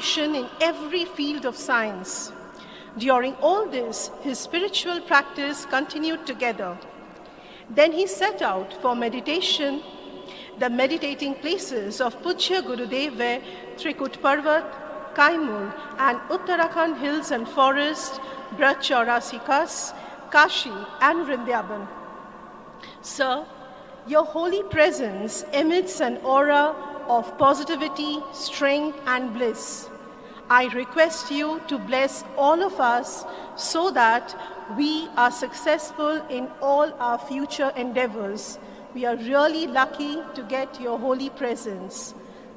application in every field of science. During all this, his spiritual practice continued together. Then he set out for meditation. The meditating places of Pujya Gurudev were Trikut Parvat, Kaimur, and Uttarakhand hills and forests, Braj Chaurasi Kas, Kashi, and Vrindavan. Sir, your holy presence emits an aura of positivity, strength, and bliss. I request you to bless all of us so that we are successful in all our future endeavors. We are really lucky to get your holy presence.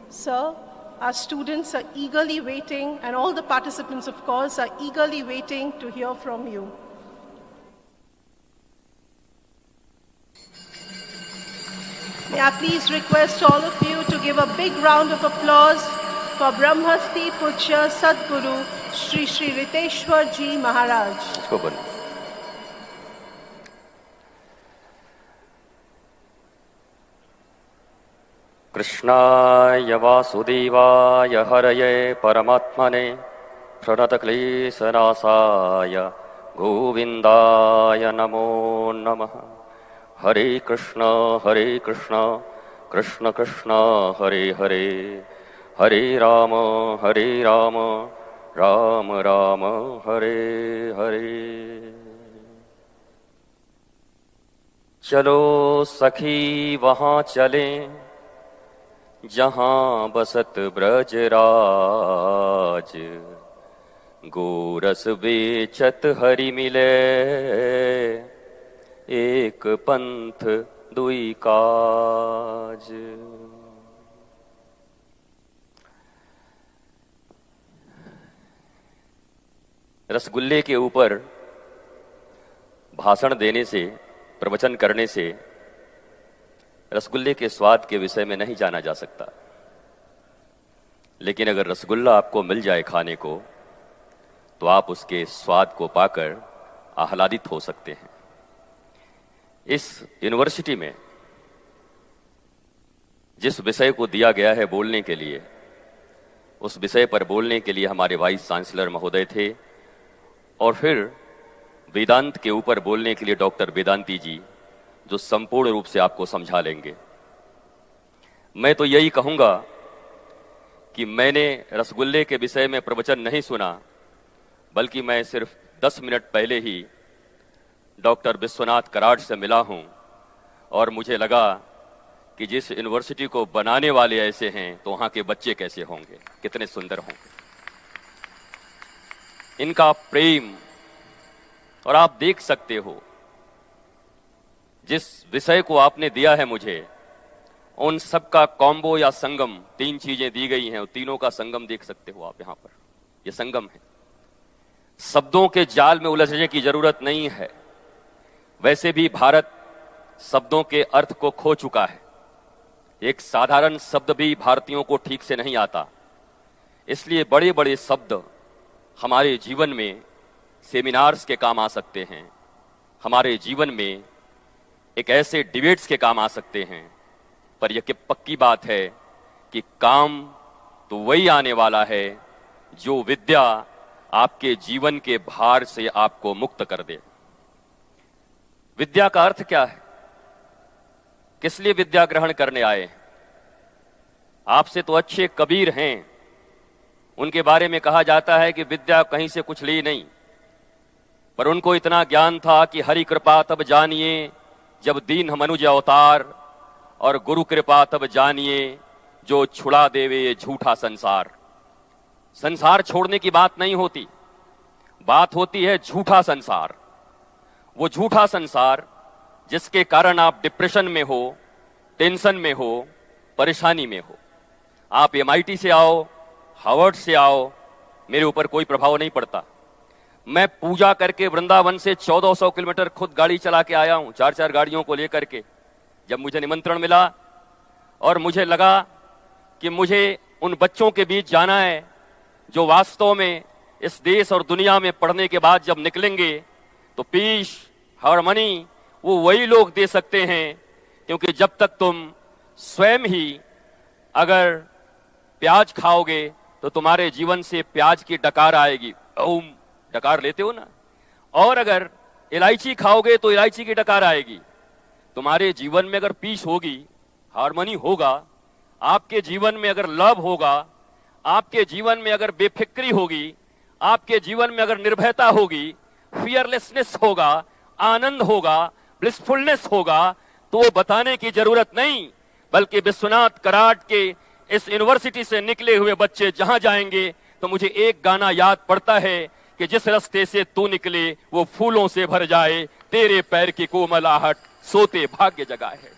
Sir, our students are eagerly waiting, and all the participants, of course, are eagerly waiting to hear from you. May I please request all of you to give a big round of applause for Brahmasti Pujya Sadguru Shri Shri Riteshwar Ji Maharaj. कृष्णाय वासुदेवाय हरये परमात्मने प्रणतक्लेशनाशाय गोविन्दाय नमो नमः। हरे कृष्ण कृष्ण कृष्ण हरे हरे, हरे राम राम राम हरे हरे। चलो सखी वहाँ चलें जहाँ बसत ब्रजराज, गोरस बेचत हरि मिले एक पंथ दुई काज। रसगुल्ले के ऊपर भाषण देने से, प्रवचन करने से रसगुल्ले के स्वाद के विषय में नहीं जाना जा सकता, लेकिन अगर रसगुल्ला आपको मिल जाए खाने को तो आप उसके स्वाद को पाकर आह्लादित हो सकते हैं। इस यूनिवर्सिटी में जिस विषय को दिया गया है बोलने के लिए, उस विषय पर बोलने के लिए हमारे वाइस चांसलर महोदय थे, और फिर वेदांत के ऊपर बोलने के लिए डॉक्टर वेदांती जी, जो संपूर्ण रूप से आपको समझा लेंगे। मैं तो यही कहूंगा कि मैंने रसगुल्ले के विषय में प्रवचन नहीं सुना, बल्कि मैं सिर्फ 10 मिनट पहले ही डॉक्टर विश्वनाथ कराड़ से मिला हूं, और मुझे लगा कि जिस यूनिवर्सिटी को बनाने वाले ऐसे हैं तो वहां के बच्चे कैसे होंगे, कितने सुंदर होंगे। इनका प्रेम, और आप देख सकते हो जिस विषय को आपने दिया है मुझे, उन सबका कॉम्बो या संगम, 3 चीजें दी गई हैं, तीनों का संगम देख सकते हो आप यहां पर। यह संगम है। शब्दों के जाल में उलझने की जरूरत नहीं है। वैसे भी भारत शब्दों के अर्थ को खो चुका है। एक साधारण शब्द भी भारतीयों को ठीक से नहीं आता, इसलिए बड़े बड़े शब्द हमारे जीवन में सेमिनार्स के काम आ सकते हैं, हमारे जीवन में एक ऐसे डिबेट्स के काम आ सकते हैं। पर यह कि पक्की बात है कि काम तो वही आने वाला है जो विद्या आपके जीवन के भार से आपको मुक्त कर दे। विद्या का अर्थ क्या है? किस लिए विद्या ग्रहण करने आए? आपसे तो अच्छे कबीर हैं, उनके बारे में कहा जाता है कि विद्या कहीं से कुछ ली नहीं, पर उनको इतना ज्ञान था कि हरि कृपा तब जानिए जब दीन मनुज अवतार, और गुरु कृपा तब जानिए जो छुड़ा देवे ये झूठा संसार। संसार छोड़ने की बात नहीं होती, बात होती है झूठा संसार। वो झूठा संसार जिसके कारण आप डिप्रेशन में हो, टेंशन में हो, परेशानी में हो। आप MIT से आओ, हार्वर्ड से आओ, मेरे ऊपर कोई प्रभाव नहीं पड़ता। मैं पूजा करके वृंदावन से 1400 किलोमीटर खुद गाड़ी चला के आया हूं, 4-4 गाड़ियों को लेकर के। जब मुझे निमंत्रण मिला और मुझे लगा कि मुझे उन बच्चों के बीच जाना है जो वास्तव में इस देश और दुनिया में पढ़ने के बाद जब निकलेंगे तो पीस, हार्मनी वो वही लोग दे सकते हैं, क्योंकि जब तक तुम स्वयं ही अगर प्याज खाओगे तो तुम्हारे जीवन से प्याज की डकार आएगी। ओम, डकार लेते हो ना। और अगर इलायची खाओगे तो इलायची की डकार आएगी। तुम्हारे जीवन में अगर पीस होगी, हार्मनी होगा, आपके जीवन में अगर लव होगा, आपके जीवन में अगर बेफिक्री होगी, आपके जीवन में अगर निर्भयता होगी, फियरलेसनेस होगा, आनंद होगा, ब्लिसफुलनेस होगा, तो वो बताने की जरूरत नहीं, बल्कि विश्वनाथ कराट के इस यूनिवर्सिटी से निकले हुए बच्चे जहां जाएंगे तो मुझे एक गाना याद पड़ता है कि जिस रास्ते से तू निकले वो फूलों से भर जाए, तेरे पैर की कोमल आहट सोते भाग्य जगाए है।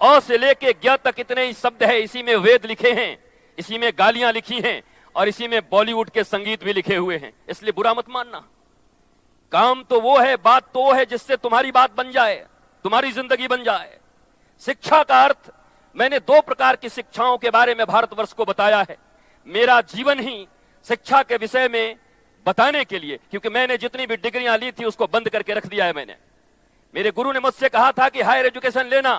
अ से लेके ज्ञ तक इतने ही शब्द है, इसी में वेद लिखे हैं, इसी में गालियां लिखी हैं और इसी में बॉलीवुड के संगीत भी लिखे हुए हैं। इसलिए बुरा मत मानना। काम तो वो है, बात तो वो है जिससे तुम्हारी बात बन जाए, तुम्हारी जिंदगी बन जाए। शिक्षा का अर्थ, मैंने 2 प्रकार की शिक्षाओं के बारे में भारतवर्ष को बताया है। मेरा जीवन ही शिक्षा के विषय में बताने के लिए, क्योंकि मैंने जितनी भी डिग्रियां ली थी उसको बंद करके रख दिया है मैंने। मेरे गुरु ने मुझसे कहा था कि हायर एजुकेशन लेना,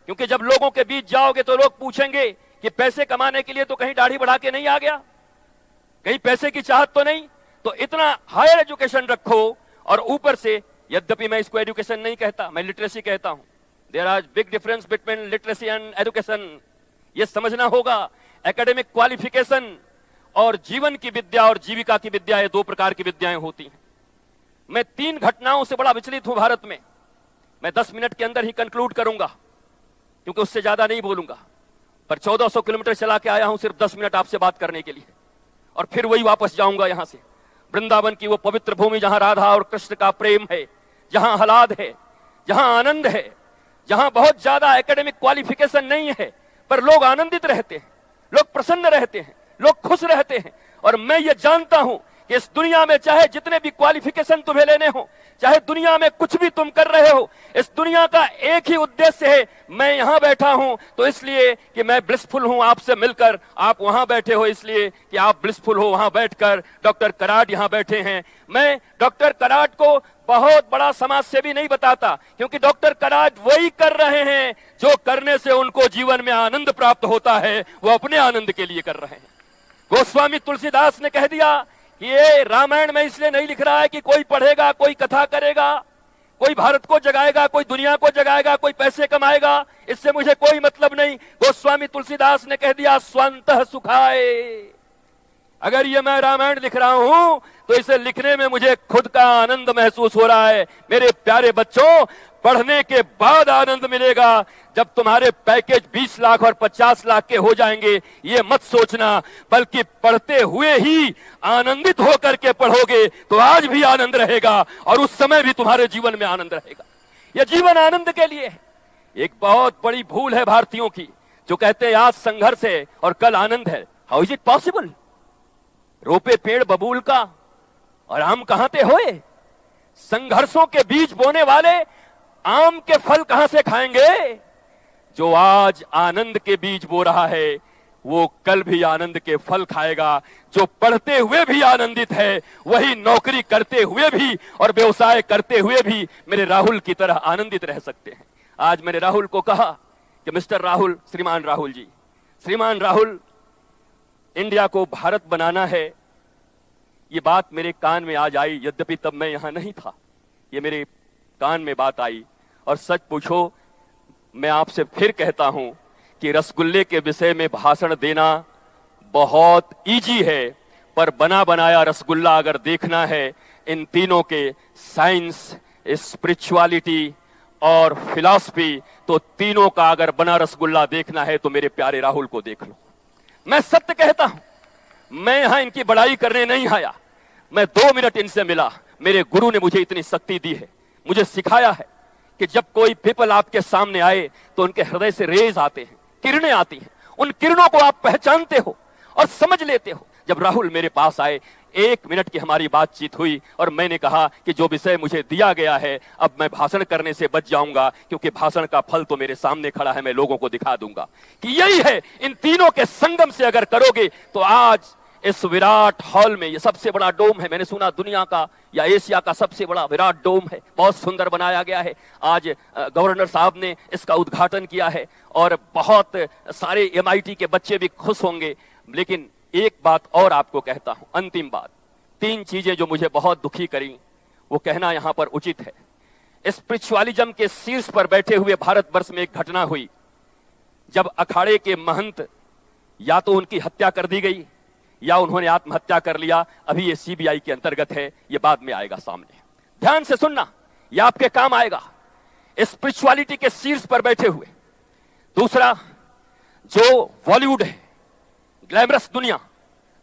क्योंकि जब लोगों के बीच जाओगे तो लोग पूछेंगे कि पैसे कमाने के लिए तो कहीं दाढ़ी बढ़ा के नहीं आ गया, कहीं पैसे की चाहत तो नहीं, तो इतना हायर एजुकेशन रखो। और ऊपर से, यद्यपि मैं इसको एजुकेशन नहीं कहता, मैं लिटरेसी कहता हूं। There are big difference between literacy and education. यह समझना होगा, एकेडमिक क्वालिफिकेशन और जीवन की विद्या और जीविका की विद्या, ये 2 प्रकार की विद्याएं होती हैं। मैं 3 घटनाओं से बड़ा विचलित हूं भारत में। मैं 10 मिनट के अंदर ही कंक्लूड करूंगा, क्योंकि उससे ज्यादा नहीं बोलूंगा। पर 1400 किलोमीटर चला के आया हूं सिर्फ 10 मिनट आपसे बात करने के लिए, और फिर वही वापस जाऊंगा यहां से। वृंदावन की वो पवित्र भूमि जहां राधा और कृष्ण का प्रेम है, जहां आह्लाद है, जहां आनंद है, जहां बहुत ज्यादा एकेडमिक क्वालिफिकेशन नहीं है, पर लोग आनंदित रहते हैं, लोग प्रसन्न रहते हैं, लोग खुश रहते हैं। और मैं ये जानता हूं कि इस दुनिया में चाहे जितने भी क्वालिफिकेशन तुम्हें लेने हो, चाहे दुनिया में कुछ भी तुम कर रहे हो, इस दुनिया का एक ही उद्देश्य है। मैं यहां बैठा हूं तो इसलिए कि मैं ब्लिसफुल हूं आपसे मिलकर, आप वहां बैठे हो इसलिए कि आप ब्लिसफुल हो वहां बैठकर। डॉक्टर कराट यहां बैठे हैं। मैं डॉक्टर कराट को बहुत बड़ा समाज सेवी नहीं बताता, क्योंकि डॉक्टर कराट वही कर रहे हैं जो करने से उनको जीवन में आनंद प्राप्त होता है, वो अपने आनंद के लिए कर रहे हैं। गोस्वामी तुलसीदास ने कह दिया कि ये रामायण में इसलिए नहीं लिख रहा है कि कोई पढ़ेगा, कोई कथा करेगा, कोई भारत को जगाएगा, कोई दुनिया को जगाएगा, कोई पैसे कमाएगा, इससे मुझे कोई मतलब नहीं। गोस्वामी तुलसीदास ने कह दिया स्वंतः सुखाए। अगर ये मैं रामायण लिख रहा हूं तो इसे लिखने में मुझे खुद का आनंद महसूस हो रहा है। मेरे प्यारे बच्चों, पढ़ने के बाद आनंद मिलेगा। जब तुम्हारे पैकेज 20 लाख और 50 लाख के हो जाएंगे, ये मत सोचना, बल्कि पढ़ते हुए ही आनंदित होकर के पढ़ोगे तो आज भी आनंद रहेगा और उस समय भी तुम्हारे जीवन में आनंद रहेगा। यह जीवन आनंद के लिए है। एक बहुत बड़ी भूल है भारतीयों की, जो कहते हैं आज संघर्ष है और कल आनंद है। How is it possible? रोपे पेड़ बबूल का और आम कहां ते होए? संघर्षों के बीज बोने वाले आम के फल कहां से खाएंगे? जो आज आनंद के बीज बो रहा है वो कल भी आनंद के फल खाएगा। जो पढ़ते हुए भी आनंदित है वही नौकरी करते हुए भी और व्यवसाय करते हुए भी मेरे राहुल की तरह आनंदित रह सकते हैं। आज मैंने राहुल को कहा कि मिस्टर राहुल, श्रीमान राहुल जी, श्रीमान राहुल, इंडिया को भारत बनाना है। ये बात मेरे कान में आज आई, यद्यपि तब मैं यहां नहीं था। ये मेरे कान में बात आई और सच पूछो, मैं आपसे फिर कहता हूं कि रसगुल्ले के विषय में भाषण देना बहुत इजी है, पर बना बनाया रसगुल्ला अगर देखना है इन तीनों के, साइंस, स्पिरिचुअलिटी और फिलॉसफी, तो तीनों का अगर बना रसगुल्ला देखना है तो मेरे प्यारे राहुल को देख लो। मैं सत्य कहता हूं, मैं यहां इनकी बड़ाई करने नहीं आया। मैं 2 मिनट इनसे मिला। मेरे गुरु ने मुझे इतनी शक्ति दी है, मुझे सिखाया है कि जब कोई पीपल आपके सामने आए तो उनके हृदय से रेज आते हैं, किरणें आती हैं। उन किरणों को आप पहचानते हो और समझ लेते हो। जब राहुल मेरे पास आए, 1 मिनट की हमारी बातचीत हुई और मैंने कहा कि जो विषय मुझे दिया गया है अब मैं भाषण करने से बच जाऊंगा, क्योंकि भाषण का फल तो मेरे सामने खड़ा है। मैं लोगों को दिखा दूंगा कि यही है। इन तीनों के संगम से अगर करोगे तो आज इस विराट हॉल में, ये सबसे बड़ा डोम है, मैंने सुना दुनिया का या एशिया का सबसे बड़ा विराट डोम है, बहुत सुंदर बनाया गया है। आज गवर्नर साहब ने इसका उद्घाटन किया है और बहुत सारे MIT के बच्चे भी खुश होंगे। लेकिन एक बात और आपको कहता हूं, अंतिम बात। 3 चीजें जो मुझे बहुत दुखी करी वो कहना यहां पर उचित है। स्पिरिचुअलिज्म के शीर्ष पर बैठे हुए भारतवर्ष में एक घटना हुई जब अखाड़े के महंत या तो उनकी हत्या कर दी गई या उन्होंने आत्महत्या कर लिया। अभी ये सीबीआई के अंतर्गत है, ये बाद में आएगा सामने। ध्यान से सुनना, ये आपके काम आएगा, स्पिरिचुअलिटी के शीर्ष पर बैठे हुए। दूसरा, जो बॉलीवुड है, ग्लैमरस दुनिया,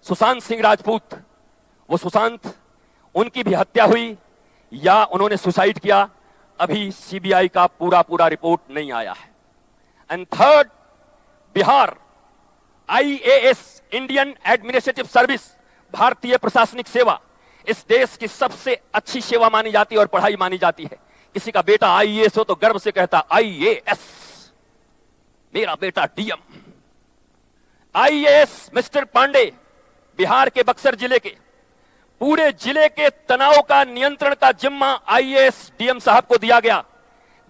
सुशांत सिंह राजपूत, वो सुशांत, उनकी भी हत्या हुई या उन्होंने सुसाइड किया, अभी सीबीआई का पूरा रिपोर्ट नहीं आया है। And third, Bihar, IAS, Indian administrative service, भारतीय प्रशासनिक सेवा, इस देश की सबसे अच्छी सेवा मानी जाती है और पढ़ाई मानी जाती है। किसी का बेटा आईएएस हो तो गर्व से कहता आईएएस, मेरा बेटा DM. IAS mister Pandey, Bihar के बक्सर जिले के, पूरे जिले के तनाव का नियंत्रण का जिम्मा आईएएस डीएम साहब को दिया गया।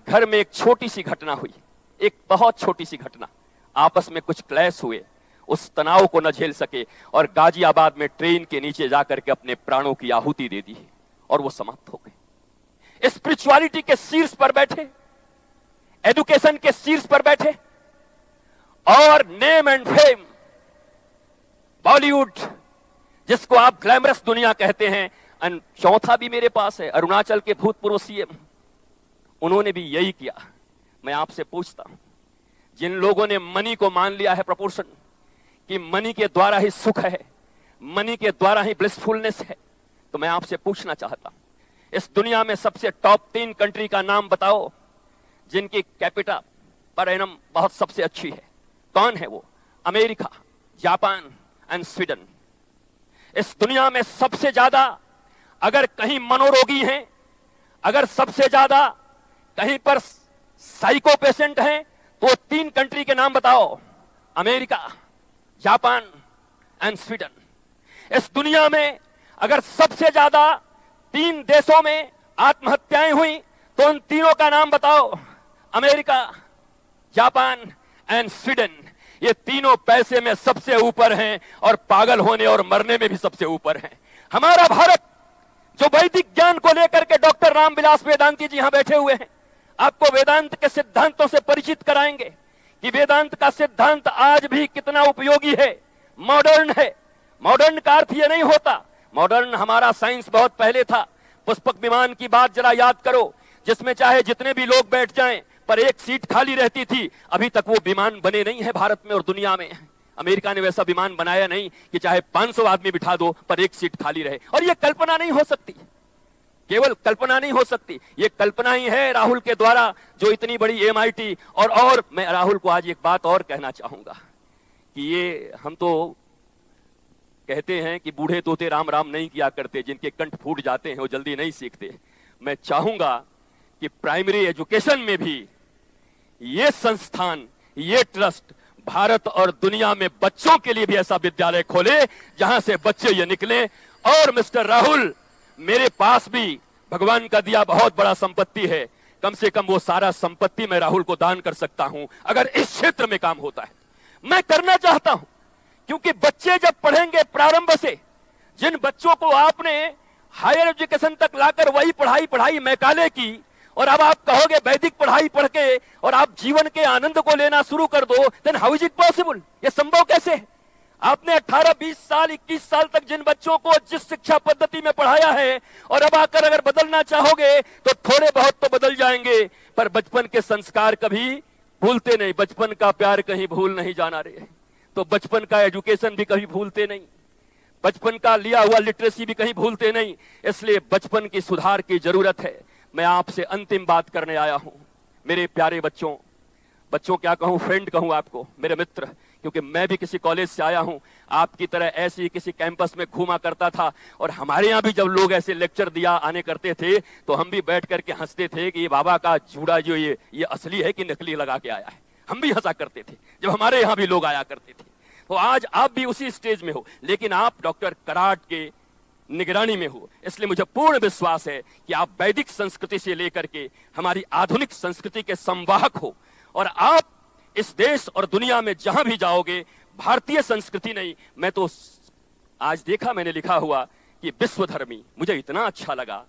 घर में एक छोटी सी घटना हुई, एक बहुत छोटी सी घटना, आपस में कुछ क्लैश हुए, उस तनाव को न झेल सके और गाजियाबाद में ट्रेन के नीचे जाकर के अपने प्राणों की आहुति दे दी और वो समाप्त हो गए। स्पिरिचुअलिटी के शीर्ष पर बैठे, एजुकेशन के शीर्ष पर बैठे और नेम एंड फेम, बॉलीवुड जिसको आप ग्लैमरस दुनिया कहते हैं। एंड चौथा भी मेरे पास है, अरुणाचल के भूतपूर्व सीएम, उन्होंने भी यही किया। मैं आपसे पूछता हूं, जिन लोगों ने मनी को मान लिया है प्रपोर्शन कि मनी के द्वारा ही सुख है, मनी के द्वारा ही ब्लिसफुलनेस है, तो मैं आपसे पूछना चाहता हूं, इस दुनिया में सबसे टॉप 3 कंट्री का नाम बताओ जिनकी कैपिटा पर एनम बहुत सबसे अच्छी है। कौन है वो? America, Japan and Sweden. इस दुनिया में सबसे ज्यादा अगर कहीं मनोरोगी हैं, अगर सबसे ज्यादा कहीं पर साइको पेशेंट हैं, तो 3 कंट्री के नाम बताओ, अमेरिका, जापान एंड स्वीडन। इस दुनिया में अगर सबसे ज्यादा 3 देशों में आत्महत्याएं हुई तो उन तीनों का नाम बताओ, अमेरिका, जापान एंड स्वीडन। ये तीनों पैसे में सबसे ऊपर हैं और पागल होने और मरने में भी सबसे ऊपर हैं। हमारा भारत जो वैदिक ज्ञान को लेकर के डॉक्टर रामविलास वेदांती जी यहां बैठे हुए हैं, आपको वेदांत के सिद्धांतों से परिचित कराएंगे कि वेदांत का सिद्धांत आज भी कितना उपयोगी है, मॉडर्न है। मॉडर्न का अर्थ यह नहीं होता, मॉडर्न हमारा साइंस बहुत पहले था। पुष्पक विमान की बात जरा याद करो, जिसमें चाहे जितने भी लोग बैठ जाएं पर एक सीट खाली रहती थी। अभी तक वो विमान बने नहीं है भारत में और दुनिया में। अमेरिका ने वैसा विमान बनाया नहीं कि चाहे 500 आदमी बिठा दो पर एक सीट खाली रहे। और ये कल्पना नहीं हो सकती, केवल कल्पना नहीं हो सकती, ये कल्पना ही है राहुल के द्वारा जो इतनी बड़ी MIT। और मैं राहुल को आज एक बात और कहना चाहूंगा कि ये हम तो कहते हैं कि बूढ़े तोते राम राम नहीं किया करते, जिनके कंठ फूट जाते हैं वो जल्दी नहीं सीखते। मैं चाहूंगा कि प्राइमरी एजुकेशन में भी ये संस्थान, ये ट्रस्ट भारत और दुनिया में बच्चों के लिए भी ऐसा विद्यालय खोले जहां से बच्चे ये निकले। और मिस्टर राहुल, मेरे पास भी भगवान का दिया बहुत बड़ा संपत्ति है, कम से कम वो सारा संपत्ति मैं राहुल को दान कर सकता हूं अगर इस क्षेत्र में काम होता है। मैं करना चाहता हूं क्योंकि बच्चे जब पढ़ेंगे प्रारंभ से, जिन बच्चों को आपने हायर एजुकेशन तक लाकर वही पढ़ाई मैकाले की, और अब आप कहोगे वैदिक पढ़ाई पढ़ के और आप जीवन के आनंद को लेना शुरू कर दो, then how is it possible? ये संभव कैसे है? आपने 18, 20 साल, 21 साल तक जिन बच्चों को जिस शिक्षा पद्धति में पढ़ाया है, और अब आकर अगर बदलना चाहोगे तो थोड़े बहुत तो बदल जाएंगे, पर बचपन के संस्कार कभी भूलते नहीं। बचपन का प्यार कहीं भूल नहीं जाना रे, तो बचपन का एजुकेशन भी कभी भूलते नहीं, बचपन का लिया हुआ लिटरेसी भी कहीं भूलते नहीं। इसलिए बचपन की सुधार की जरूरत है। मैं आपसे अंतिम बात करने आया हूं, मेरे प्यारे बच्चों क्या कहूं, फ्रेंड कहूं आपको, मेरे मित्र, क्योंकि मैं भी किसी कॉलेज से आया हूं, आपकी तरह ऐसे ही किसी कैंपस में घूमा करता था। और हमारे यहां भी जब लोग ऐसे लेक्चर दिया आने करते थे तो हम भी बैठ करके हंसते थे कि ये बाबा का जूड़ा जो ये असली है कि नकली लगा के आया है। हम भी हंसा करते थे जब हमारे यहां भी लोग आया करते थे। तो आज आप भी उसी स्टेज में हो, लेकिन आप डॉक्टर कराट के निगरानी में हो, इसलिए मुझे पूर्ण विश्वास है कि आप वैदिक संस्कृति से लेकर के हमारी आधुनिक संस्कृति के संवाहक हो, और आप इस देश और दुनिया में जहां भी जाओगे भारतीय संस्कृति नहीं। मैं तो आज देखा, मैंने लिखा हुआ कि विश्वधर्मी, मुझे इतना अच्छा लगा।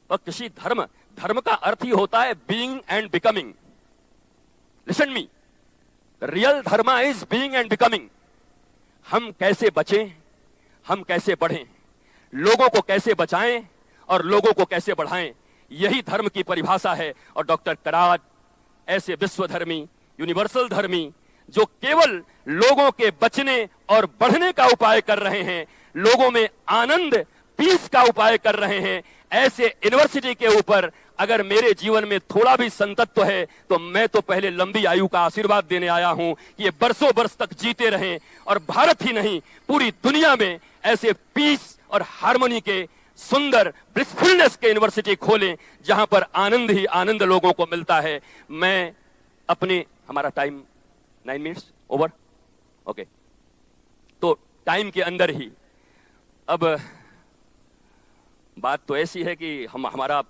और किसी धर्म का अर्थ ही होता है being and becoming. Listen me, real धर्म इज बीइंग एंड बिकमिंग। हम कैसे बचें, हम कैसे बढ़ें, लोगों को कैसे बचाएं और लोगों को कैसे बढ़ाएं, यही धर्म की परिभाषा है। और डॉक्टर कराट ऐसे विश्वधर्मी, यूनिवर्सल धर्मी, जो केवल लोगों के बचने और बढ़ने का उपाय कर रहे हैं, लोगों में आनंद, पीस का उपाय कर रहे हैं, ऐसे यूनिवर्सिटी के ऊपर अगर मेरे जीवन में थोड़ा भी संतत्व है तो मैं तो पहले लंबी आयु का आशीर्वाद देने आया हूं कि ये बरसों बरस तक जीते रहें और भारत ही नहीं पूरी दुनिया में ऐसे पीस और हार्मनी के सुंदर ब्लिसफुलनेस के यूनिवर्सिटी खोलें जहां पर आनंद ही आनंद लोगों को मिलता है। मैं अपने, हमारा टाइम 9 मिनट्स ओवर, ओके, तो टाइम के अंदर ही अब बात तो ऐसी है कि हमारा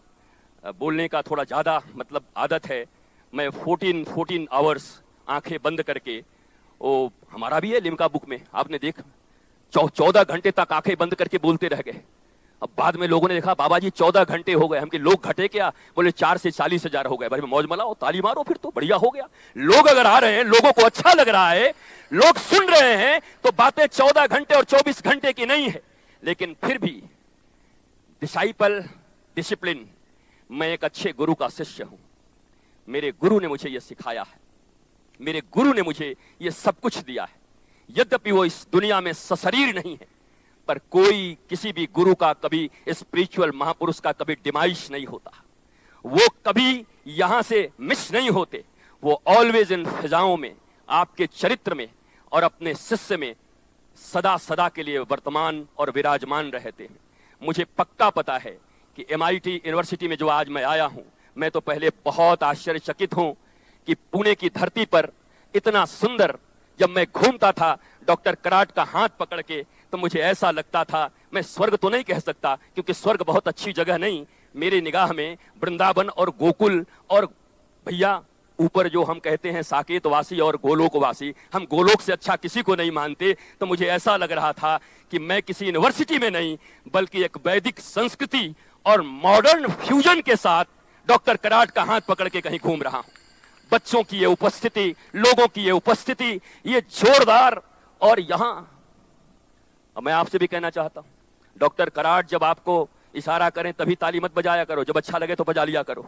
बोलने का थोड़ा ज्यादा मतलब आदत है। मैं 14 आवर्स आंखें बंद करके, वो हमारा भी है लिम्का बुक में, आपने देखा 14 घंटे तक आंखें बंद करके बोलते रह गए। अब बाद में लोगों ने देखा बाबा जी 14 घंटे हो गए, हम कि लोग घटे क्या, बोले 4 से 40 हजार हो गए। भाई मौज मनाओ, ताली मारो, फिर तो बढ़िया हो गया। लोग अगर आ रहे हैं, लोगों को अच्छा लग रहा है, लोग सुन रहे हैं, तो बातें 14 घंटे और 24 घंटे की नहीं है। लेकिन फिर भी डिसाइपल, डिसिप्लिन, मैं एक अच्छे गुरु का शिष्य हूं। मेरे गुरु ने मुझे यह सिखाया है, मेरे गुरु ने मुझे यह सब कुछ दिया है। यद्यपि वो इस दुनिया में सशरीर नहीं है, पर कोई किसी भी गुरु का कभी, स्पिरिचुअल महापुरुष का कभी डिमाइश नहीं होता। वो कभी यहां से मिस नहीं होते। वो ऑलवेज इन फिजाओं में, आपके चरित्र में और अपने शिष्य में सदा सदा के लिए वर्तमान और विराजमान रहते हैं। मुझे पक्का पता है कि MIT यूनिवर्सिटी में जो आज मैं आया हूं, मैं तो पहले बहुत आश्चर्यचकित हूं कि पुणे की धरती पर इतना सुंदर, जब मैं घूमता था डॉक्टर कराट का हाथ पकड़ के, तो मुझे ऐसा लगता था, मैं स्वर्ग तो नहीं कह सकता क्योंकि स्वर्ग बहुत अच्छी जगह नहीं, मेरी निगाह में वृंदावन और गोकुल, और भैया ऊपर जो हम कहते हैं साकेतवासी और गोलोकवासी, हम गोलोक से अच्छा किसी को नहीं मानते। तो मुझे ऐसा लग रहा था कि मैं किसी यूनिवर्सिटी में नहीं, बल्कि एक वैदिक संस्कृति और मॉडर्न फ्यूजन के साथ डॉक्टर कराट का हाथ पकड़ के कहीं घूम रहा हूं। बच्चों की ये उपस्थिति, लोगों की ये उपस्थिति, ये जोरदार। और यहां मैं आपसे भी कहना चाहता हूं, डॉक्टर कराट जब आपको इशारा करें तभी ताली मत बजाया करो, जब अच्छा लगे तो बजा लिया करो।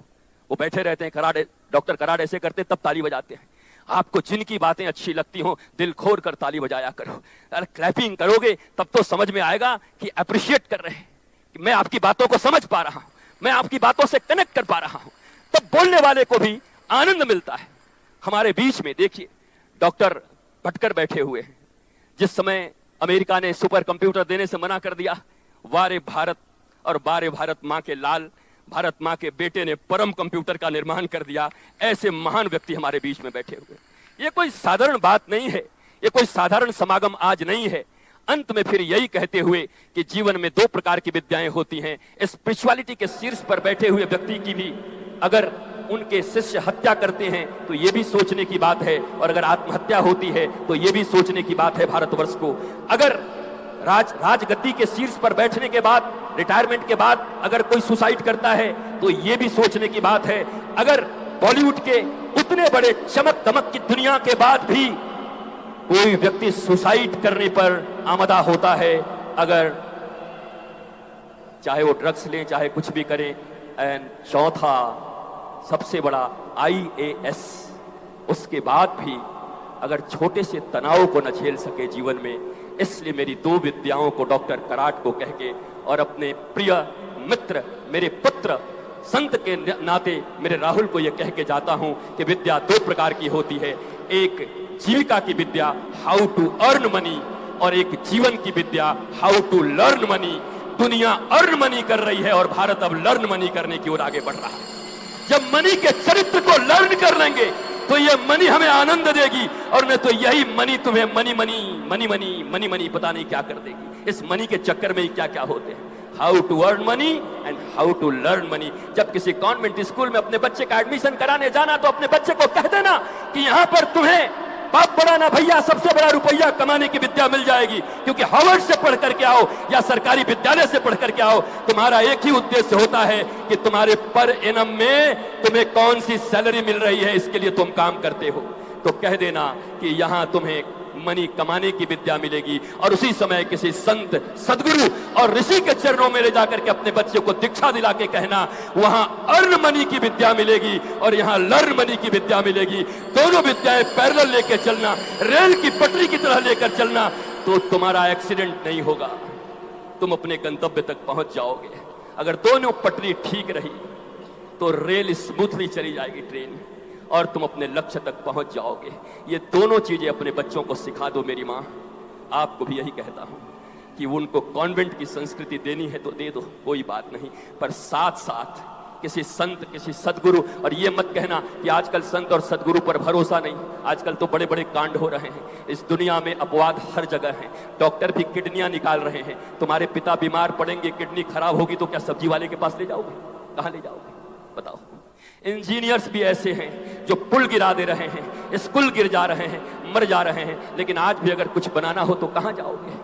वो बैठे रहते हैं, कराट, डॉक्टर कराट ऐसे करते तब ताली बजाते हैं। आपको जिनकी बातें अच्छी लगती हो, दिल खोल कर ताली बजाया करो। अगर क्लैपिंग करोगे तब तो समझ में आएगा कि अप्रिशिएट कर रहे हैं, कि मैं आपकी बातों को समझ पा रहा हूं, मैं आपकी बातों से कनेक्ट कर पा रहा हूं। तब बोलने वाले को भी आनंद मिलता है। हमारे बीच में देखिए डॉक्टर भटकर बैठे हुए हैं। जिस समय अमेरिका ने सुपर कंप्यूटर देने से मना कर दिया, वारे भारत और बारे भारत मां के लाल, भारत मां के बेटे ने परम कंप्यूटर का निर्माण कर दिया। ऐसे महान व्यक्ति हमारे बीच में बैठे हुए। ये कोई साधारण बात नहीं है, ये कोई साधारण समागम आज नहीं है। अंत में फिर यही कहते हुए कि जीवन में 2 प्रकार की विद्याएं होती हैं। स्पिरिचुअलिटी के शीर्ष पर बैठे हुए व्यक्ति की भी अगर उनके शिष्य हत्या करते हैं तो ये भी सोचने की बात है, और अगर आत्महत्या होती है तो ये भी सोचने की बात है भारतवर्ष को। अगर राजगद्दी के शीर्ष पर बैठने के बाद, रिटायरमेंट के बाद अगर कोई सुसाइड करता है तो ये भी सोचने की बात है। अगर बॉलीवुड के उतने बड़े चमक दमक की दुनिया के बाद भी कोई व्यक्ति सुसाइड करने पर आमदा होता है, अगर चाहे वो ड्रग्स लें, चाहे कुछ भी करें। एंड चौथा सबसे बड़ा IAS, उसके बाद भी अगर छोटे से तनाव को न झेल सके जीवन में। इसलिए मेरी 2 विद्याओं को डॉक्टर कराट को कह के और अपने प्रिय मित्र, मेरे पुत्र, संत के नाते मेरे राहुल को यह कह के जाता हूं कि विद्या 2 प्रकार की होती है। एक जीविका की विद्या, हाउ टू अर्न मनी, और एक जीवन की विद्या, हाउ टू लर्न मनी। दुनिया अर्न मनी कर रही है और भारत अब लर्न मनी करने की ओर आगे बढ़ रहा है। जब मनी के चरित्र को लर्न कर लेंगे तो ये मनी हमें आनंद देगी, और नहीं तो यही मनी तुम्हें मनी पता नहीं क्या कर देगी। इस मनी के चक्कर में ही क्या क्या होते हैं। How to earn money and how to learn money. जब किसी कॉन्वेंट स्कूल में अपने बच्चे का एडमिशन कराने जाना तो अपने बच्चे को कह देना कि यहां पर तुम्हें बाप बड़ा ना भैया, सबसे बड़ा रुपया कमाने की विद्या मिल जाएगी, क्योंकि हार्वर्ड से पढ़ करके आओ या सरकारी विद्यालय से पढ़ करके आओ, तुम्हारा एक ही उद्देश्य होता है कि तुम्हारे पर एनम में तुम्हें कौन सी सैलरी मिल रही है, इसके लिए तुम काम करते हो। तो कह देना कि यहां तुम्हें मनी कमाने की विद्या मिलेगी, और उसी समय किसी संत, सदगुरु और ऋषि के चरणों में ले जाकर के अपने बच्चे को दीक्षा दिला के कहना वहां अर्न मनी की विद्या मिलेगी और यहां लर्न मनी की विद्या मिलेगी। दोनों विद्याएं पैरेलल लेकर चलना, रेल की पटरी की तरह लेकर चलना, तो तुम्हारा एक्सीडेंट नहीं होगा, तुम अपने गंतव्य तक पहुंच जाओगे। अगर दोनों पटरी ठीक रही तो रेल स्मूथली चली जाएगी ट्रेन, और तुम अपने लक्ष्य तक पहुंच जाओगे। ये दोनों चीजें अपने बच्चों को सिखा दो। मेरी मां, आपको भी यही कहता हूं कि उनको कॉन्वेंट की संस्कृति देनी है तो दे दो, कोई बात नहीं, पर साथ साथ किसी संत, किसी सदगुरु, और ये मत कहना कि आजकल संत और सदगुरु पर भरोसा नहीं, आजकल तो बड़े बड़े कांड हो रहे हैं। इस दुनिया में अपवाद हर जगह है, डॉक्टर भी किडनियां निकाल रहे हैं। तुम्हारे पिता बीमार पड़ेंगे, किडनी खराब होगी तो क्या सब्जी वाले के पास ले जाओगे? कहां ले जाओगे बताओ? इंजीनियर्स भी ऐसे हैं जो पुल गिरा दे रहे हैं, स्कूल गिर जा रहे हैं, मर जा रहे हैं, लेकिन आज भी अगर कुछ बनाना हो तो कहां जाओगे?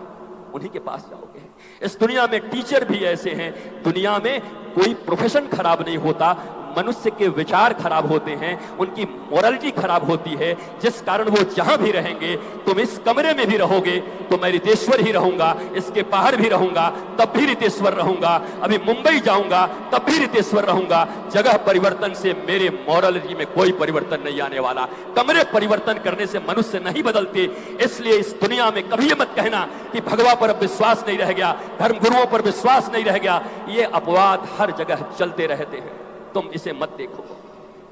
उन्हीं के पास जाओगे। इस दुनिया में टीचर भी ऐसे हैं। दुनिया में कोई प्रोफेशन खराब नहीं होता, मनुष्य के विचार खराब होते हैं, उनकी मोरालिटी खराब होती है, जिस कारण वो जहां भी रहेंगे, तुम इस कमरे में भी रहोगे तो मैं रितेश्वर ही रहूंगा, इसके बाहर भी रहूंगा तब भी रितेश्वर रहूंगा, अभी मुंबई जाऊंगा तब भी रितेश्वर रहूंगा। जगह परिवर्तन से मेरे मोरालिटी में कोई परिवर्तन नहीं आने वाला। कमरे परिवर्तन करने से मनुष्य नहीं बदलते। इसलिए इस दुनिया में कभी मत कहना कि भगवा पर अब विश्वास नहीं रह गया, धर्म गुरुओं पर विश्वास नहीं रह गया। ये अपवाद हर जगह चलते रहते हैं, तुम इसे मत देखो,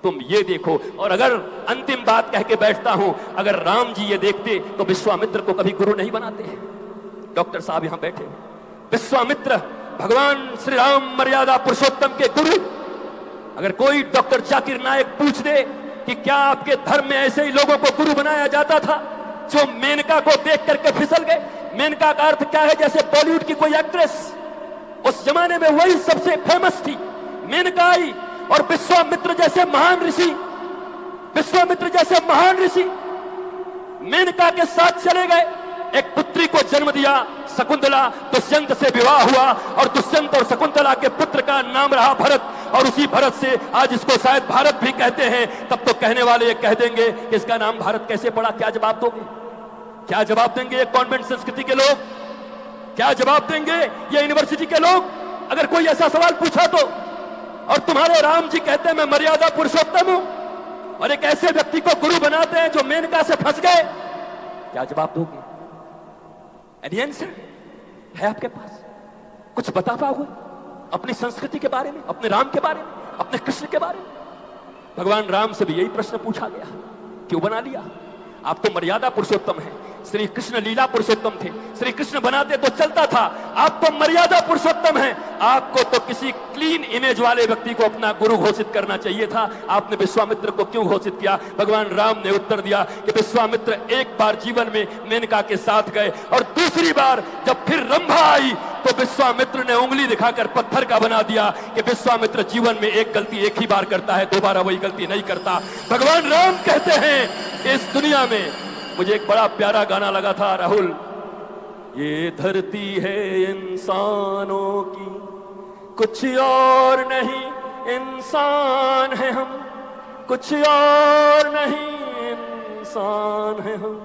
तुम ये देखो। और अगर अंतिम बात कह के बैठता हूं, अगर राम जी ये देखते तो विश्वामित्र को कभी गुरु नहीं बनाते। डॉक्टर साहब यहां बैठे, विश्वामित्र भगवान श्री राम मर्यादा पुरुषोत्तम के गुरु। अगर कोई डॉक्टर जाकिर नायक पूछ दे कि क्या आपके धर्म में ऐसे ही लोगों को गुरु बनाया जाता था जो मेनका को देख करके फिसल गए? मेनका का अर्थ क्या है? जैसे बॉलीवुड की कोई एक्ट्रेस, उस जमाने में वही सबसे फेमस थी, मेनका आई, और विश्वामित्र जैसे महान ऋषि, विश्वामित्र जैसे महान ऋषि मेनका के साथ चले गए, एक पुत्री को जन्म दिया, शकुंतला। दुष्यंत से विवाह हुआ और दुष्यंत और शकुंतला के पुत्र का नाम रहा भरत, और उसी भरत से आज इसको शायद भारत भी कहते हैं। तब तो कहने वाले ये कह देंगे कि इसका नाम भारत कैसे पड़ा? क्या जवाब दोगे? क्या जवाब देंगे ये कॉन्वेंट संस्कृति के लोग? क्या जवाब देंगे ये यूनिवर्सिटी के लोग अगर कोई ऐसा सवाल पूछा तो? और तुम्हारे राम जी कहते हैं मैं मर्यादा पुरुषोत्तम हूं, और एक ऐसे व्यक्ति को गुरु बनाते हैं जो मेनका से फंस गए। क्या जवाब दोगे? एनी आंसर है आपके पास? कुछ बता पाओगे अपनी संस्कृति के बारे में, अपने राम के बारे में, अपने कृष्ण के बारे में? भगवान राम से भी यही प्रश्न पूछा गया, क्यों बना लिया? आप तो मर्यादा पुरुषोत्तम हैं, श्री कृष्ण लीला पुरुषोत्तम थे, श्री कृष्ण बनाते तो चलता था, आप तो मर्यादा पुरुषोत्तम हैं। आपको तो किसी क्लीन इमेज वाले व्यक्ति को अपना गुरु घोषित करना चाहिए था। आपने विश्वामित्र को क्यों घोषित किया? भगवान राम ने उत्तर दिया कि विश्वामित्र एक बार जीवन में मेनका के साथ गए, और दूसरी बार जब फिर रंभा आई तो विश्वामित्र ने उंगली दिखाकर पत्थर का बना दिया कि विश्वामित्र जीवन में एक गलती एक ही बार करता है, दोबारा वही गलती नहीं करता। भगवान राम कहते हैं इस दुनिया में, मुझे एक बड़ा प्यारा गाना लगा था राहुल, ये धरती है इंसानों की, कुछ और नहीं, इंसान है हम, कुछ और नहीं, इंसान है हम।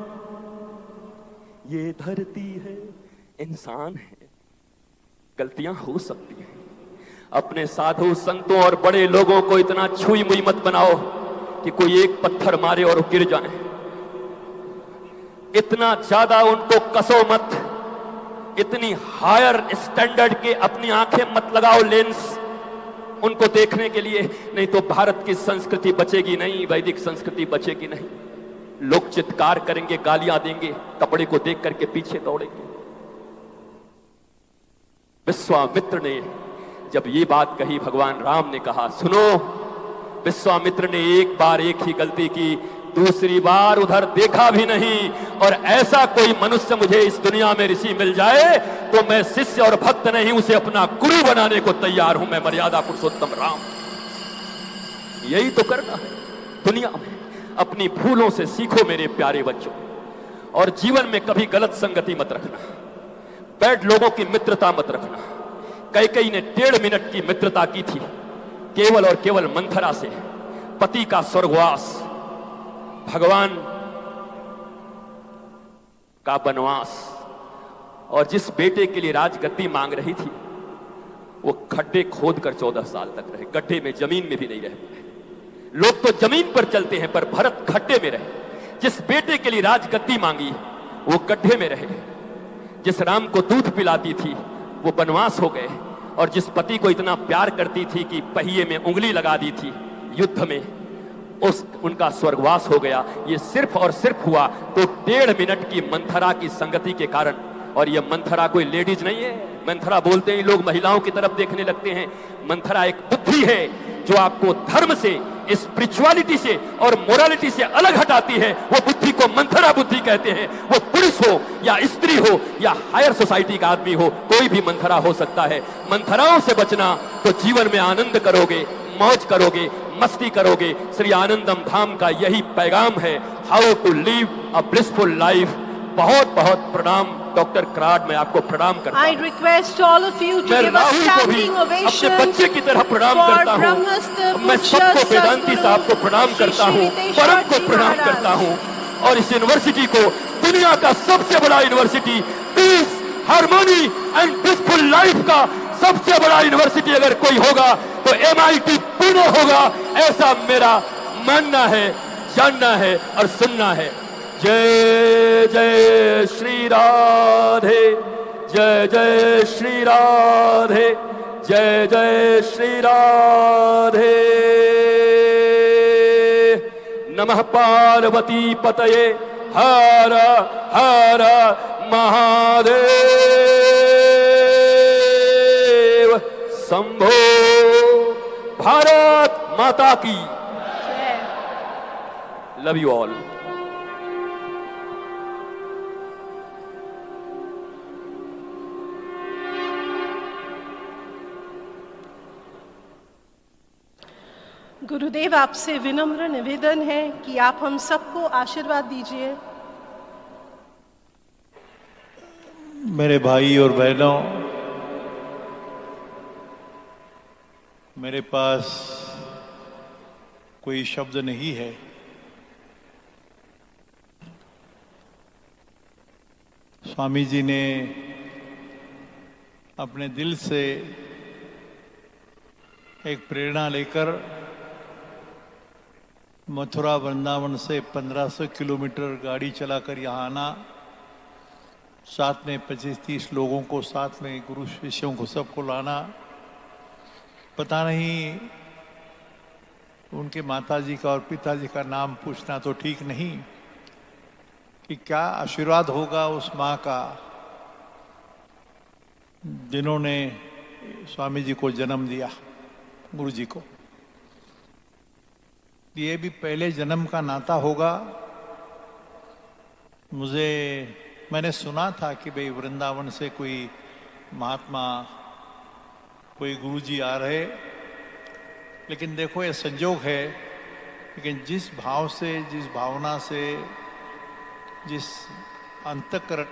ये धरती है, इंसान है, गलतियां हो सकती हैं। अपने साधु संतों और बड़े लोगों को इतना छुई मुई मत बनाओ कि कोई एक पत्थर मारे और गिर जाए। इतना ज्यादा उनको कसो मत, इतनी हायर स्टैंडर्ड के अपनी आंखें मत लगाओ लेंस उनको देखने के लिए, नहीं तो भारत की संस्कृति बचेगी नहीं, वैदिक संस्कृति बचेगी नहीं। लोग चित्कार करेंगे, गालियां देंगे, कपड़े को देख करके पीछे दौड़ेंगे। विश्वामित्र ने जब ये बात कही, भगवान राम ने कहा सुनो, विश्वामित्र ने एक बार एक ही गलती की, दूसरी बार उधर देखा भी नहीं। और ऐसा कोई मनुष्य मुझे इस दुनिया में ऋषि मिल जाए तो मैं शिष्य और भक्त नहीं, उसे अपना गुरु बनाने को तैयार हूं। मैं मर्यादा पुरुषोत्तम राम। यही तो करना है दुनिया में। अपनी भूलों से सीखो मेरे प्यारे बच्चों, और जीवन में कभी गलत संगति मत रखना, बैड लोगों की मित्रता मत रखना। कैकेयी ने 1.5 मिनट की मित्रता की थी केवल और केवल मंथरा से। पति का स्वर्गवास, भगवान का बनवास, और जिस बेटे के लिए राजगद्दी मांग रही थी वो खड्डे खोदकर 14 साल तक रहे, गड्ढे में, जमीन में भी नहीं रह पाए। लोग तो जमीन पर चलते हैं पर भरत खड्डे में रहे। जिस बेटे के लिए राजगद्दी मांगी वो गड्ढे में रहे। जिस राम को दूध पिलाती थी वो बनवास हो गए, और जिस पति को इतना प्यार करती थी कि पहिए में उंगली लगा दी थी युद्ध में, उनका स्वर्गवास हो गया। ये सिर्फ और सिर्फ हुआ तो 1.5 मिनट की मंथरा की संगति के कारण। और ये मंथरा कोई लेडीज नहीं है। मंथरा बोलते ही लोग महिलाओं की तरफ देखने लगते हैं। मंथरा एक बुद्धि है जो आपको धर्म से, स्पिरिचुअलिटी से और मोरालिटी से अलग हटाती है। वो बुद्धि को मंथरा बुद्धि कहते हैं। वो पुरुष हो या स्त्री हो या हायर सोसाइटी का आदमी हो, कोई भी मंथरा हो सकता है। मंथराओं से बचना तो जीवन में आनंद करोगे, मौज करोगे, मस्ती करोगे। श्री आनंदम धाम का यही पैगाम है, how to live a blissful life. बहुत बहुत प्रणाम डॉक्टर कराड, मैं आपको प्रणाम करता हूं। I request all of you to give a standing ovation अपने बच्चे की तरह प्रणाम करता हूं। मैं सबको, वेदांती साहब को प्रणाम करता हूं, परम को प्रणाम करता हूं, और इस यूनिवर्सिटी को दुनिया का सबसे बड़ा university, peace, harmony and blissful life का सबसे बड़ा यूनिवर्सिटी अगर कोई होगा तो MIT पुणे होगा, ऐसा मेरा मानना है, जानना है और सुनना है। जय जय श्री राधे, जय जय श्री राधे, जय जय श्री राधे। नमः पार्वती पतये, हर हर महादेव। शंभो। भारत माता की। Love you all. गुरुदेव, आपसे विनम्र निवेदन है कि आप हम सबको आशीर्वाद दीजिए। मेरे भाई और बहनों, मेरे पास कोई शब्द नहीं है। स्वामी जी ने अपने दिल से एक प्रेरणा लेकर मथुरा वृंदावन से 1500 किलोमीटर गाड़ी चलाकर यहाँ आना, साथ में 25-30 लोगों को, साथ में गुरु शिष्यों को सबको लाना। पता नहीं उनके माताजी का और पिताजी का नाम पूछना तो ठीक नहीं कि क्या आशीर्वाद होगा उस माँ का जिन्होंने स्वामी जी को जन्म दिया, गुरु जी को। ये भी पहले जन्म का नाता होगा। मैंने सुना था कि भाई वृंदावन से कोई महात्मा, कोई गुरुजी आ रहे, लेकिन देखो ये संजोग है। लेकिन जिस भाव से, जिस भावना से, जिस अंतःकरण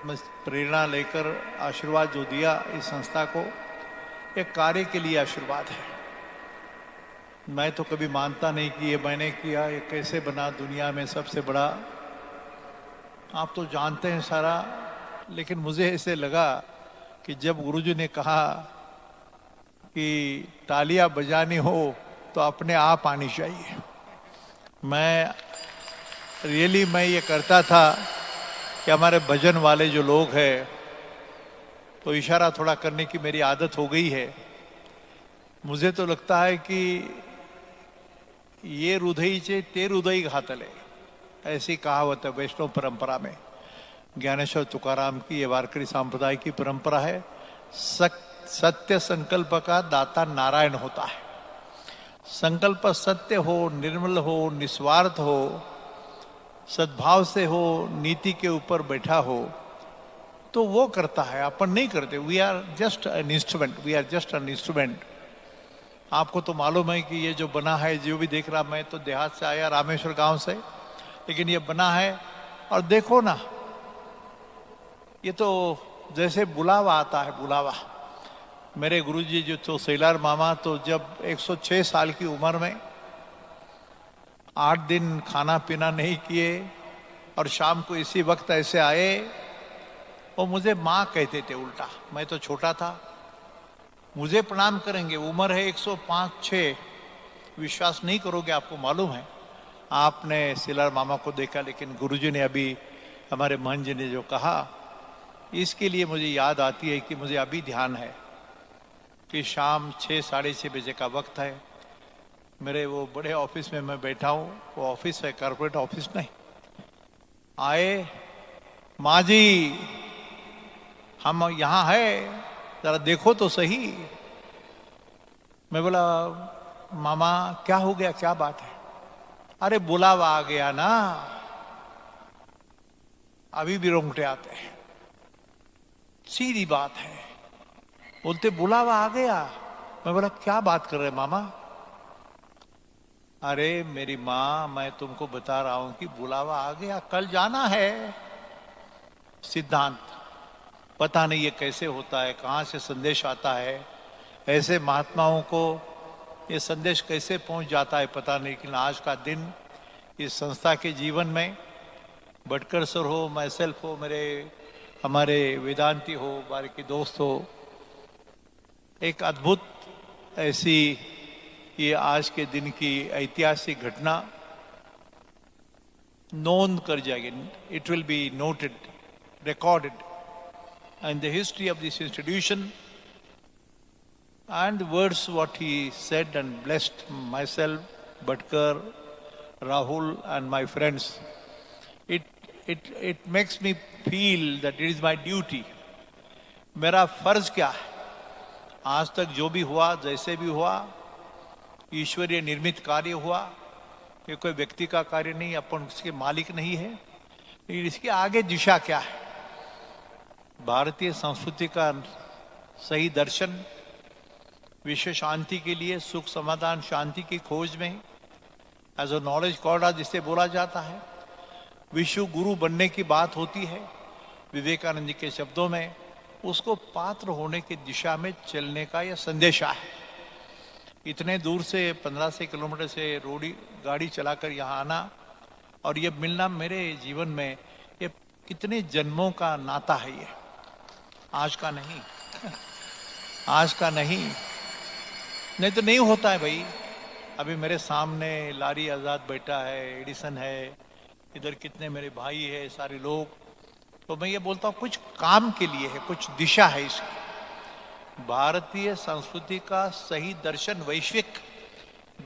में प्रेरणा लेकर आशीर्वाद जो दिया इस संस्था को, एक कार्य के लिए आशीर्वाद है। मैं तो कभी मानता नहीं कि ये मैंने किया, ये कैसे बना दुनिया में सबसे बड़ा। आप तो जानते हैं सारा, लेकिन मुझे ऐसे लगा कि जब गुरुजी ने कहा कि तालियां बजानी हो तो अपने आप आनी चाहिए। मैं ये करता था कि हमारे भजन वाले जो लोग हैं तो इशारा थोड़ा करने की मेरी आदत हो गई है। मुझे तो लगता है कि ये हृदयीचे ते हृदय घातले, ऐसी कहावत है वैष्णव परंपरा में। ज्ञानेश्वर तुकाराम की ये वारकरी संप्रदाय की परंपरा है। सत्य संकल्प का दाता नारायण होता है। संकल्प सत्य हो, निर्मल हो, निस्वार्थ हो, सद्भाव से हो, नीति के ऊपर बैठा हो, तो वो करता है, अपन नहीं करते। We are just an instrument, we are just an instrument. आपको तो मालूम है कि ये जो बना है, जो भी देख रहा, मैं तो देहात से आया, रामेश्वर गांव से, लेकिन ये बना है और देखो ना, ये तो जैसे बुलावा आता है, बुलावा। मेरे गुरुजी जो तो सेलार मामा तो जब 106 साल की उम्र में 8 दिन खाना पीना नहीं किए और शाम को इसी वक्त ऐसे आए, वो मुझे माँ कहते थे उल्टा। मैं तो छोटा था, मुझे प्रणाम करेंगे, उम्र है 105-6, विश्वास नहीं करोगे, आपको मालूम है। आपने सिलार मामा को देखा, लेकिन गुरुजी ने अभी, हमारे महंत जी ने जो कहा, इसके लिए मुझे याद आती है कि मुझे अभी ध्यान है कि शाम 6-6:30 बजे का वक्त है, मेरे वो बड़े ऑफिस में मैं बैठा हूँ, वो ऑफिस है, कॉर्पोरेट ऑफिस नहीं। आए, माँ जी हम यहाँ है, जरा देखो तो सही। मैं बोला, मामा क्या हो गया, क्या बात है? अरे बुलावा आ गया ना। अभी भी रोंगटे आते हैं, सीधी बात है। बोलते बुलावा आ गया। मैं बोला क्या बात कर रहे मामा? अरे मेरी माँ, मैं तुमको बता रहा हूं कि बुलावा आ गया, कल जाना है। सिद्धांत पता नहीं ये कैसे होता है, कहाँ से संदेश आता है, ऐसे महात्माओं को ये संदेश कैसे पहुंच जाता है पता नहीं। लेकिन आज का दिन इस संस्था के जीवन में, भटकर सर हो, मैं सेल्फ हो, हमारे वेदांती हो, बाकी दोस्त हो, एक अद्भुत ऐसी ये आज के दिन की ऐतिहासिक घटना नोंद कर जाएगी। It will be noted, recorded in the history of this institution, and the words what he said and blessed myself, Bhatkar, Rahul and my friends, it makes me feel that it is my duty, मेरा फर्ज क्या है। आज तक जो भी हुआ, जैसे भी हुआ, ईश्वरीय निर्मित कार्य हुआ, ये कोई व्यक्ति का कार्य नहीं, अपन उसके मालिक नहीं है। लेकिन इसके आगे दिशा क्या है? भारतीय संस्कृति का सही दर्शन, विश्व शांति के लिए, सुख समाधान शांति की खोज में, एज अ नॉलेज कॉर्डर जिसे बोला जाता है, विश्व गुरु बनने की बात होती है विवेकानंद जी के शब्दों में, उसको पात्र होने की दिशा में चलने का यह संदेशा है। इतने दूर से 15 किलोमीटर से रोडी गाड़ी चलाकर यहाँ आना और ये मिलना, मेरे जीवन में ये कितने जन्मों का नाता है। ये आज का नहीं, आज का नहीं तो नहीं होता है भाई। अभी मेरे सामने लारी आजाद बैठा है, एडिसन है, इधर कितने मेरे भाई है, सारे लोग। तो मैं ये बोलता हूँ कुछ काम के लिए है, कुछ दिशा है इसकी। भारतीय संस्कृति का सही दर्शन वैश्विक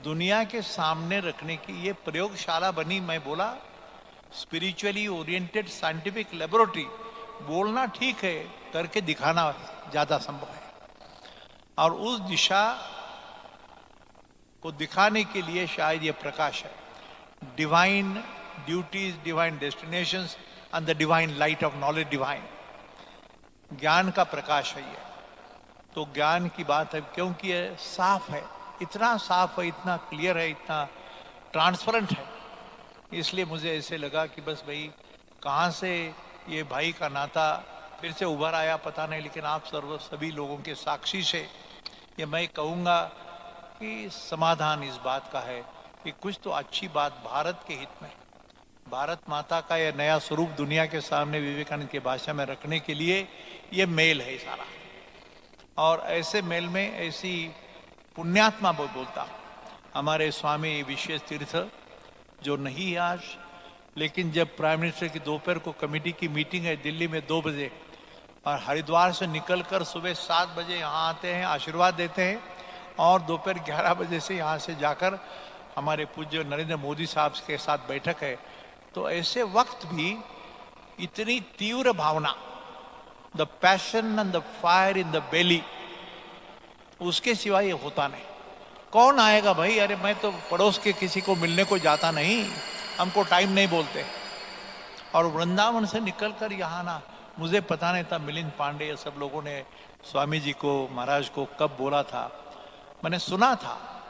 दुनिया के सामने रखने की ये प्रयोगशाला बनी। मैं बोला स्पिरिचुअली ओरिएंटेड साइंटिफिक लेबोरेटरी। बोलना ठीक है, करके दिखाना ज्यादा संभव है। और उस दिशा को दिखाने के लिए शायद ये प्रकाश है। Divine duties, divine destinations and the divine light of knowledge divine, ज्ञान का प्रकाश है ये। तो ज्ञान की बात है, क्योंकि ये साफ है, इतना साफ है, इतना क्लियर है, इतना ट्रांसपेरेंट है। इसलिए मुझे ऐसे लगा कि बस भाई, कहाँ से ये भाई का नाता फिर से उभर आया पता नहीं, लेकिन आप सभी लोगों के साक्षी से ये मैं कहूँगा कि समाधान इस बात का है कि कुछ तो अच्छी बात भारत के हित में, भारत माता का यह नया स्वरूप दुनिया के सामने विवेकानंद की भाषा में रखने के लिए ये मेल है सारा। और ऐसे मेल में ऐसी पुण्यात्मा बोलता हमारे स्वामी विशेष तीर्थ, जो नहीं है आज, लेकिन जब प्राइम मिनिस्टर की दोपहर को कमेटी की मीटिंग है दिल्ली में 2 बजे, और हरिद्वार से निकलकर सुबह 7 बजे यहाँ आते हैं, आशीर्वाद देते हैं, और दोपहर 11 बजे से यहाँ से जाकर हमारे पूज्य नरेंद्र मोदी साहब के साथ बैठक है। तो ऐसे वक्त भी इतनी तीव्र भावना, the passion and the fire in the belly, उसके सिवा ये होता नहीं। कौन आएगा भाई? अरे मैं तो पड़ोस के किसी को मिलने को जाता नहीं, हमको टाइम नहीं बोलते। और वृंदावन से निकलकर यहाँ ना, मुझे पता नहीं था मिलिंद पांडे या सब लोगों ने स्वामी जी को, महाराज को कब बोला था। मैंने सुना था,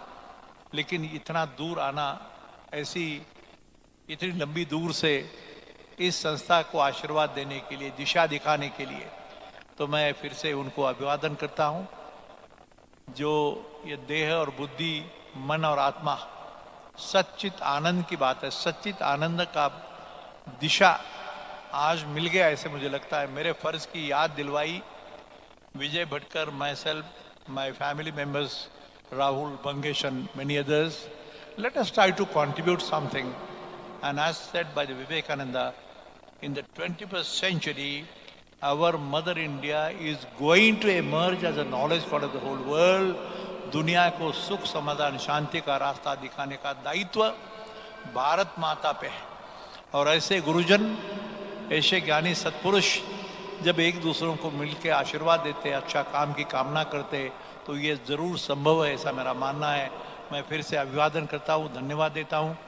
लेकिन इतना दूर आना, ऐसी इतनी लंबी दूर से इस संस्था को आशीर्वाद देने के लिए, दिशा दिखाने के लिए, तो मैं फिर से उनको अभिवादन करता हूं। जो ये देह और बुद्धि, मन और आत्मा, सच्चित आनंद की बात है, सच्चित आनंद का दिशा आज मिल गया, ऐसे मुझे लगता है। मेरे फर्ज की याद दिलवाई Vijay Bhatkar, myself, my family members, Rahul, Bangesh and many others. Let us try to contribute something. And as said by the Vivekananda, in the 21st century, our Mother India is going to emerge as a knowledge god of the whole world. दुनिया को सुख, समाधान, शांति का रास्ता दिखाने का दायित्व भारत माता पे है। और ऐसे गुरुजन, ऐसे ज्ञानी सत्पुरुष जब एक दूसरों को मिलकर आशीर्वाद देते, अच्छा काम की कामना करते, तो ये जरूर संभव है, ऐसा मेरा मानना है। मैं फिर से अभिवादन करता हूँ, धन्यवाद देता हूँ।